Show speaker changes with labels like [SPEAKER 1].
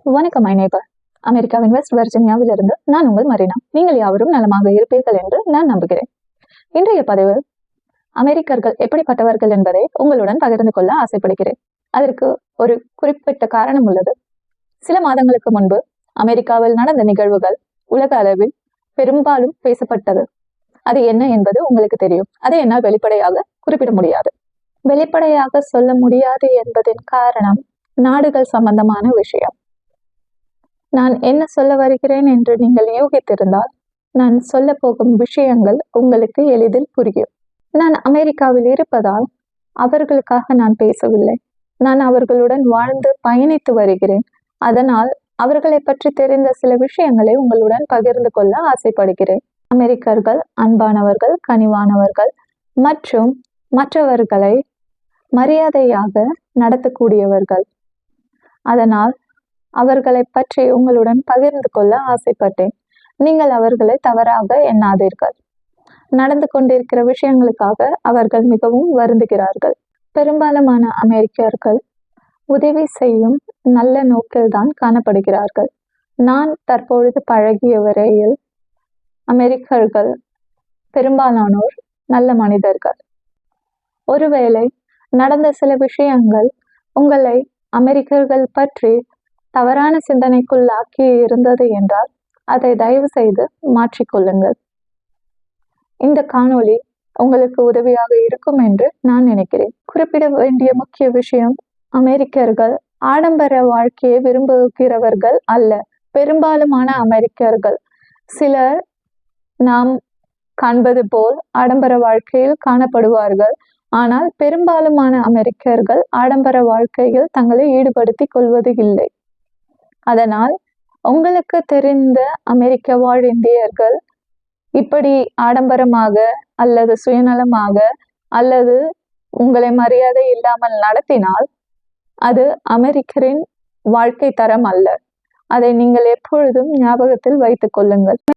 [SPEAKER 1] வணக்கம் my neighbour. அமெரிக்காவின் west வெர்ஜினியாவிலிருந்து நான் உங்கள் மரீனா. நீங்கள் யாவரும் நலமாக இருப்பீர்கள் என்று நான் நம்புகிறேன். இன்றைய பதிவு அமெரிக்கர்கள் எப்படிப்பட்டவர்கள் என்பதை உங்களுடன் பகிர்ந்து கொள்ள ஆசைப்படுகிறேன். அதற்கு ஒரு குறிப்பிட்ட காரணம் உள்ளது. சில மாதங்களுக்கு முன்பு அமெரிக்காவில் நடந்த நிகழ்வுகள் உலக அளவில் பெரும்பாலும் பேசப்பட்டது. அது என்ன என்பது உங்களுக்கு தெரியும். அதை என்னால் வெளிப்படையாக குறிப்பிட முடியாது. வெளிப்படையாக சொல்ல முடியாது என்பதின் காரணம் நாடுகள் சம்பந்தமான விஷயம். நான் என்ன சொல்ல வருகிறேன் என்று நீங்கள் யூகித்திருந்தால் நான் சொல்ல போகும் விஷயங்கள் உங்களுக்கு எளிதில் புரியும். நான் அமெரிக்காவில் இருப்பதால் அவர்களுக்காக நான் பேசவில்லை. நான் அவர்களுடன் வாழ்ந்து பயணித்து வருகிறேன். அதனால் அவர்களை பற்றி தெரிந்த சில விஷயங்களை உங்களுடன் பகிர்ந்து கொள்ள ஆசைப்படுகிறேன். அமெரிக்கர்கள் அன்பானவர்கள், கனிவானவர்கள் மற்றும் மற்றவர்களை மரியாதையாக நடத்தக்கூடியவர்கள். அதனால் அவர்களை பற்றி உங்களுடன் பகிர்ந்து கொள்ள ஆசைப்பட்டேன். நீங்கள் அவர்களை தவறாக எண்ணாதீர்கள். நடந்து கொண்டிருக்கிற விஷயங்களுக்காக அவர்கள் மிகவும் வருந்துகிறார்கள். பெரும்பாலான அமெரிக்கர்கள் உதவி செய்யும் நல்ல நோக்கில்தான் காணப்படுகிறார்கள். நான் தற்பொழுது பழகிய வரையில் அமெரிக்கர்கள் பெரும்பாலானோர் நல்ல மனிதர்கள். ஒருவேளை நடந்த சில விஷயங்கள் உங்களை அமெரிக்கர்கள் பற்றி தவறான சிந்தனைக்குள்ளாக்கி இருந்தது என்றால் அதை தயவு செய்து மாற்றிக்கொள்ளுங்கள். இந்த காணொளி உங்களுக்கு உதவியாக இருக்கும் என்று நான் நினைக்கிறேன். குறிப்பிட வேண்டிய முக்கிய விஷயம், அமெரிக்கர்கள் ஆடம்பர வாழ்க்கையை விரும்புகிறவர்கள் அல்ல. பெரும்பாலுமான அமெரிக்கர்கள் சிலர் நாம் காண்பது போல் ஆடம்பர வாழ்க்கையில் காணப்படுவார்கள். ஆனால் பெரும்பாலுமான அமெரிக்கர்கள் ஆடம்பர வாழ்க்கையில் தங்களை ஈடுபடுத்தி கொள்வது இல்லை. அதனால் உங்களுக்கு தெரிந்த அமெரிக்க வாழ் இந்தியர்கள் இப்படி ஆடம்பரமாக அல்லது சுயநலமாக அல்லது உங்களை மரியாதை இல்லாமல் நடத்தினால் அது அமெரிக்கரின் வாழ்க்கை தரம் அல்ல. அதை நீங்கள் எப்பொழுதும் ஞாபகத்தில் வைத்துக் கொள்ளுங்கள்.